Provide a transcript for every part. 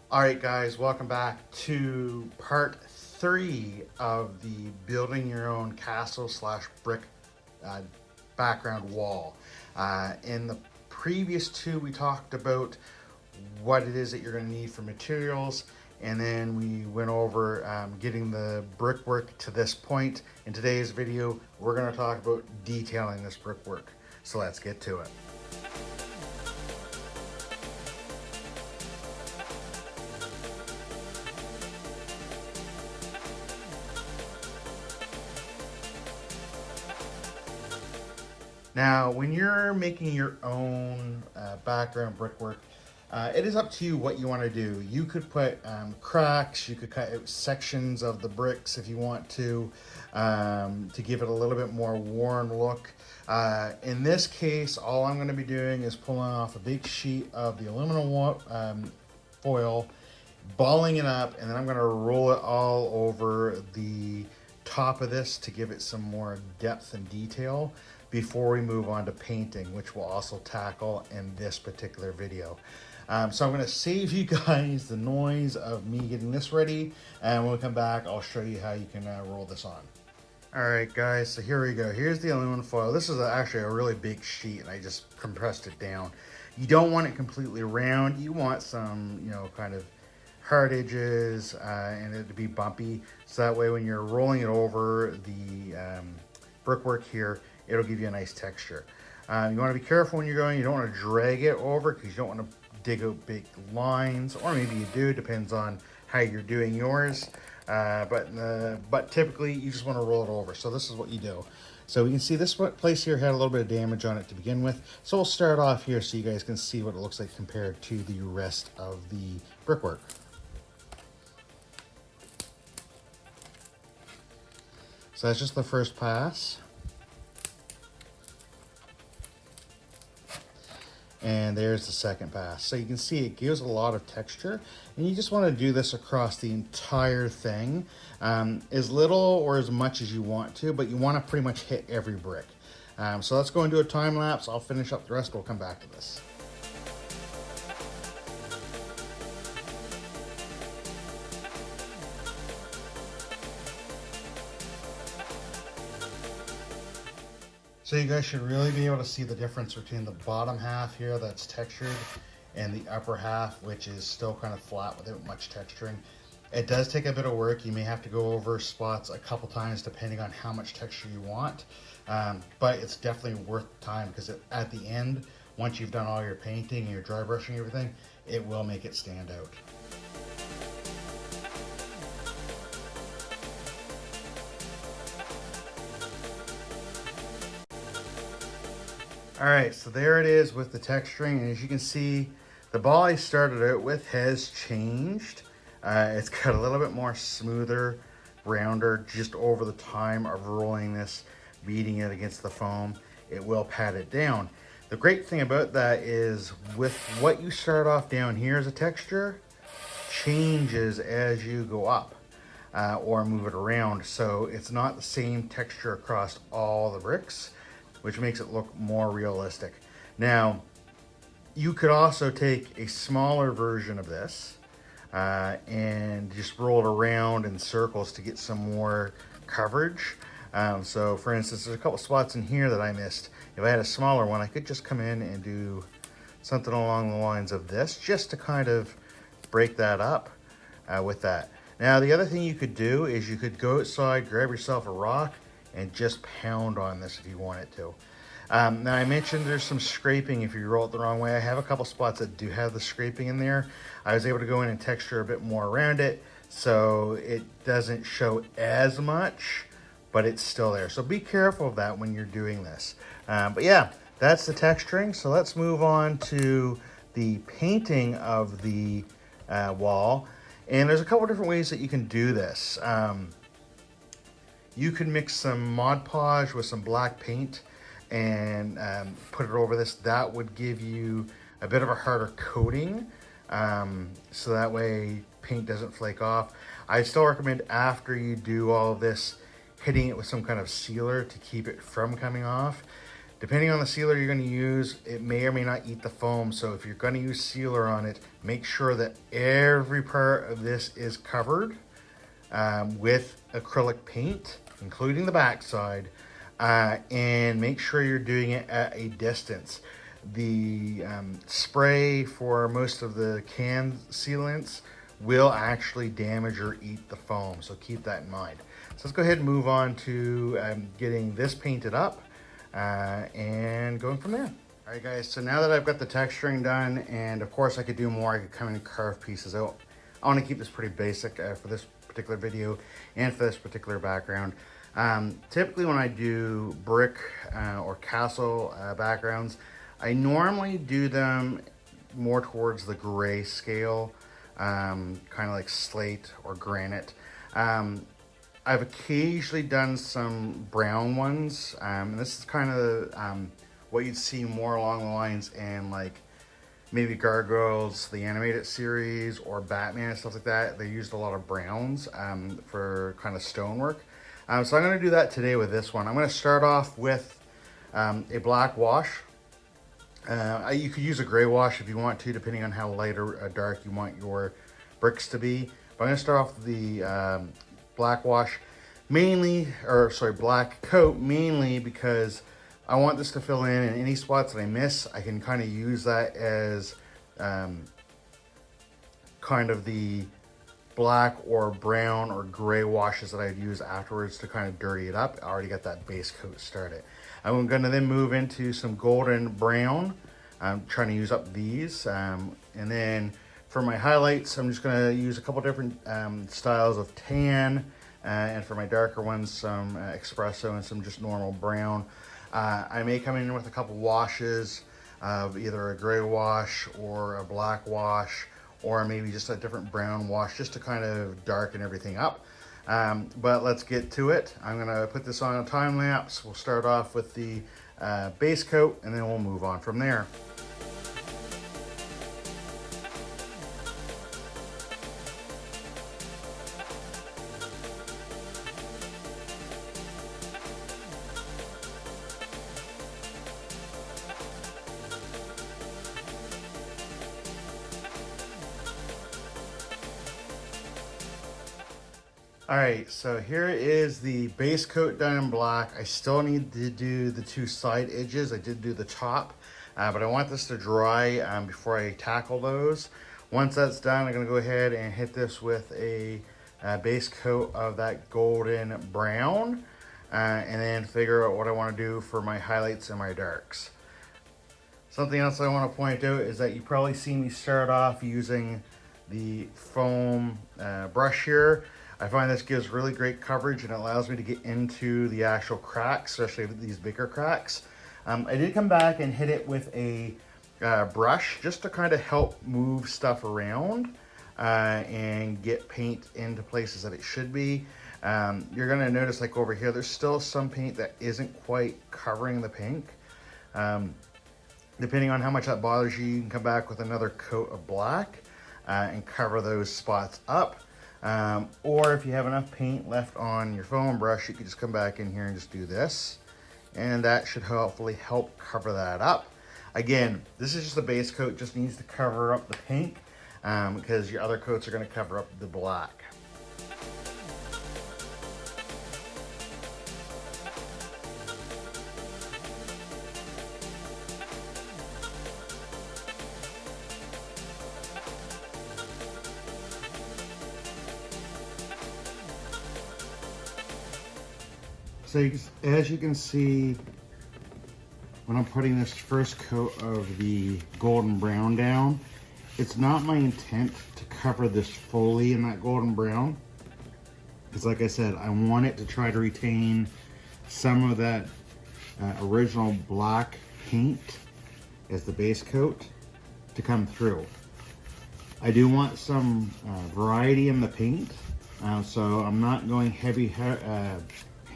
All right, guys, welcome back to part 3 of the building your own castle slash brick uh, background wall. In the previous two, we talked about what it is that you're going to need for materials, and then we went over getting the brickwork to this point. In today's video, we're going to talk about detailing this brickwork. So let's get to it. Now, when you're making your own background brickwork, it is up to you what you want to do. You could put cracks, you could cut out sections of the bricks if you want to give it a little bit more worn look. In this case, all I'm going to be doing is pulling off a big sheet of the aluminum foil, balling it up, and then I'm going to roll it all over the top of this to give it some more depth and detail before we move on to painting, which we'll also tackle in this particular video. So I'm going to save you guys the noise of me getting this ready, and when we come back, I'll show you how you can roll this on. All right, guys, so here we go. Here's the aluminum foil. This is actually a really big sheet, and I just compressed it down. You don't want it completely round. You want some, kind of hard edges and it to be bumpy. So that way when you're rolling it over the brickwork here, it'll give you a nice texture. You want to be careful when you're going. You don't want to drag it over because you don't want to dig out big lines, or maybe you do, depends on how you're doing yours. But typically you just want to roll it over. So this is what you do. So we can see this place here had a little bit of damage on it to begin with. So we'll start off here so you guys can see what it looks like compared to the rest of the brickwork. So that's just the first pass. And there's the second pass. So you can see it gives a lot of texture, and you just want to do this across the entire thing, as little or as much as you want to, but you want to pretty much hit every brick. So let's go and do a time lapse. I'll finish up the rest. We'll come back to this. So you guys should really be able to see the difference between the bottom half here that's textured and the upper half, which is still kind of flat without much texturing. It does take a bit of work. You may have to go over spots a couple times depending on how much texture you want, but it's definitely worth the time because at the end, once you've done all your painting and your dry brushing and everything, it will make it stand out. All right, so there it is with the texturing, and as you can see, the ball I started out with has changed. It's got a little bit more smoother, rounder, just over the time of rolling this, beating it against the foam. It will pat it down. The great thing about that is with what you start off down here as a texture, changes as you go up or move it around. So it's not the same texture across all the bricks, which makes it look more realistic. Now, you could also take a smaller version of this and just roll it around in circles to get some more coverage. So for instance, there's a couple spots in here that I missed. If I had a smaller one, I could just come in and do something along the lines of this, just to kind of break that up with that. Now, the other thing you could do is you could go outside, grab yourself a rock, and just pound on this if you want it to. Now I mentioned there's some scraping if you roll it the wrong way. I have a couple spots that do have the scraping in there. I was able to go in and texture a bit more around it so it doesn't show as much, but it's still there. So be careful of that when you're doing this. But yeah, that's the texturing. So let's move on to the painting of the wall. And there's a couple different ways that you can do this. You can mix some Mod Podge with some black paint and put it over this. That would give you a bit of a harder coating, so that way paint doesn't flake off. I still recommend after you do all of this, hitting it with some kind of sealer to keep it from coming off. Depending on the sealer you're going to use, it may or may not eat the foam. So if you're going to use sealer on it, make sure that every part of this is covered with acrylic paint, including the backside, and make sure you're doing it at a distance. The spray for most of the can sealants will actually damage or eat the foam, so keep that in mind. So let's go ahead and move on to getting this painted up and going from there. All right guys, so now that I've got the texturing done, and of course I could do more, I could come in and carve pieces out. I want to keep this pretty basic for this particular video and for this particular background. Typically when I do brick or castle backgrounds, I normally do them more towards the gray scale, kind of like slate or granite. I've occasionally done some brown ones, and this is kind of what you'd see more along the lines in like maybe Gargoyles, the animated series, or Batman and stuff like that. They used a lot of browns for kind of stonework. So I'm going to do that today with this one. I'm going to start off with a black wash. You could use a gray wash if you want to, depending on how light or dark you want your bricks to be. But I'm going to start off with the black wash mainly, or sorry, black coat mainly because I want this to fill in, and any spots that I miss, I can kind of use that as kind of the black or brown or gray washes that I'd use afterwards to kind of dirty it up. I already got that base coat started. I'm going to then move into some golden brown. I'm trying to use up these. And then for my highlights, I'm just going to use a couple different styles of tan. And for my darker ones, some espresso and some just normal brown. I may come in with a couple washes of either a gray wash or a black wash, or maybe just a different brown wash just to kind of darken everything up. But let's get to it. I'm gonna put this on a time lapse. We'll start off with the base coat and then we'll move on from there. All right, so here is the base coat done in black. I still need to do the two side edges. I did do the top, but I want this to dry before I tackle those. Once that's done, I'm gonna go ahead and hit this with a base coat of that golden brown, and then figure out what I wanna do for my highlights and my darks. Something else I wanna point out is that you probably see me start off using the foam brush here. I find this gives really great coverage and it allows me to get into the actual cracks, especially these bigger cracks. I did come back and hit it with a brush just to kind of help move stuff around and get paint into places that it should be. You're gonna notice like over here, there's still some paint that isn't quite covering the pink. Depending on how much that bothers you, you can come back with another coat of black and cover those spots up. Or if you have enough paint left on your foam brush, you can just come back in here and just do this. And that should hopefully help cover that up. Again, this is just a base coat, just needs to cover up the pink because your other coats are going to cover up the black. So as you can see, when I'm putting this first coat of the golden brown down, it's not my intent to cover this fully in that golden brown. Because like I said, I want it to try to retain some of that original black paint as the base coat to come through. I do want some variety in the paint, so I'm not going heavy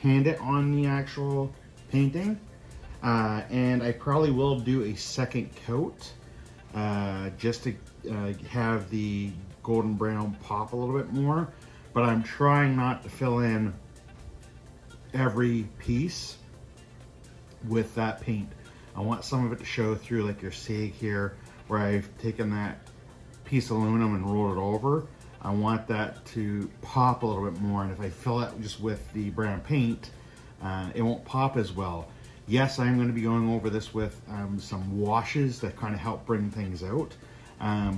handed on the actual painting, and I probably will do a second coat just to have the golden brown pop a little bit more, but I'm trying not to fill in every piece with that paint. I want some of it to show through, like you're seeing here, where I've taken that piece of aluminum and rolled it over. I want that to pop a little bit more, and if I fill it just with the brown paint, it won't pop as well. Yes, I'm going to be going over this with some washes that kind of help bring things out.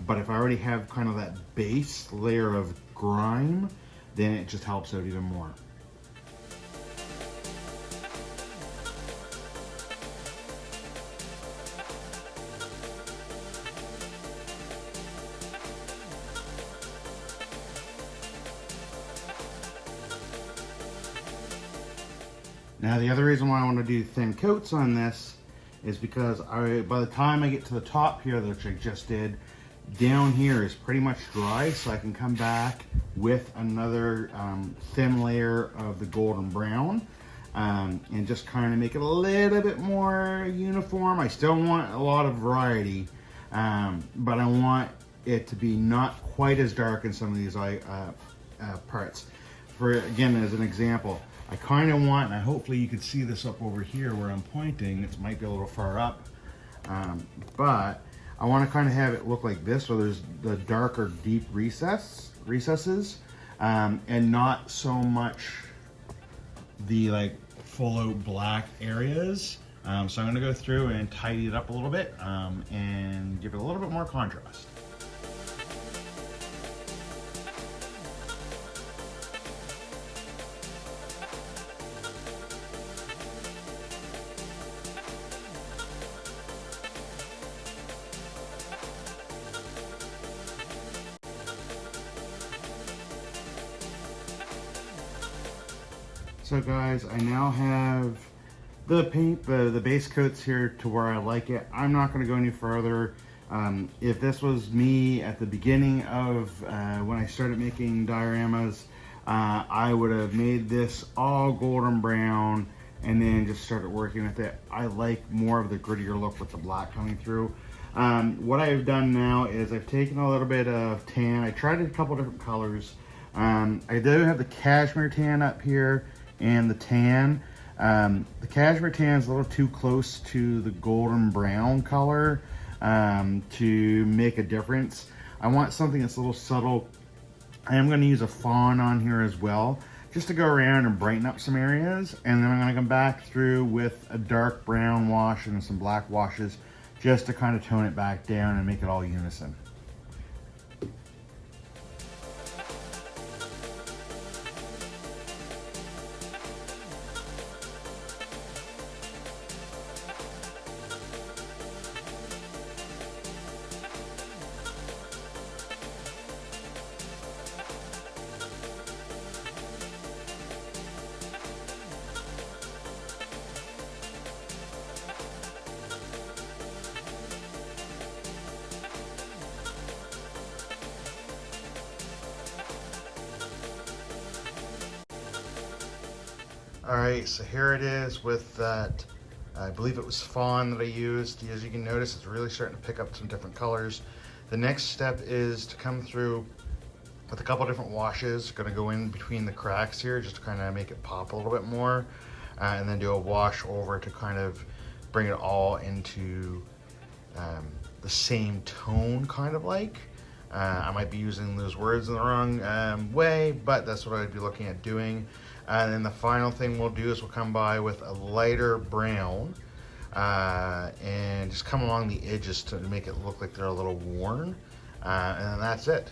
But if I already have kind of that base layer of grime, then it just helps out even more. Now the other reason why I want to do thin coats on this is because by the time I get to the top here, which I just did, down here is pretty much dry, so I can come back with another thin layer of the golden brown and just kind of make it a little bit more uniform. I still want a lot of variety, but I want it to be not quite as dark in some of these parts. For again, as an example, I kind of want, and hopefully you can see this up over here where I'm pointing. It might be a little far up, but I want to kind of have it look like this, so there's the darker deep recesses, and not so much the like full out black areas. So I'm going to go through and tidy it up a little bit and give it a little bit more contrast. So guys, I now have the paint, the base coats here to where I like it. I'm not going to go any further. If this was me at the beginning of when I started making dioramas, I would have made this all golden brown and then just started working with it. I like more of the grittier look with the black coming through. What I've done now is I've taken a little bit of tan. I tried a couple different colors. I do have the cashmere tan up here and the tan. The cashmere tan is a little too close to the golden brown color to make a difference. I want something that's a little subtle. I am going to use a fawn on here as well, just to go around and brighten up some areas. And then I'm going to come back through with a dark brown wash and some black washes just to kind of tone it back down and make it all unison. All right, so here it is with that, I believe it was fawn that I used. As you can notice, it's really starting to pick up some different colors. The next step is to come through with a couple different washes. Gonna go in between the cracks here just to kind of make it pop a little bit more, and then do a wash over to kind of bring it all into the same tone, kind of like. I might be using those words in the wrong way, but that's what I'd be looking at doing. And then the final thing we'll do is we'll come by with a lighter brown and just come along the edges to make it look like they're a little worn. And then that's it.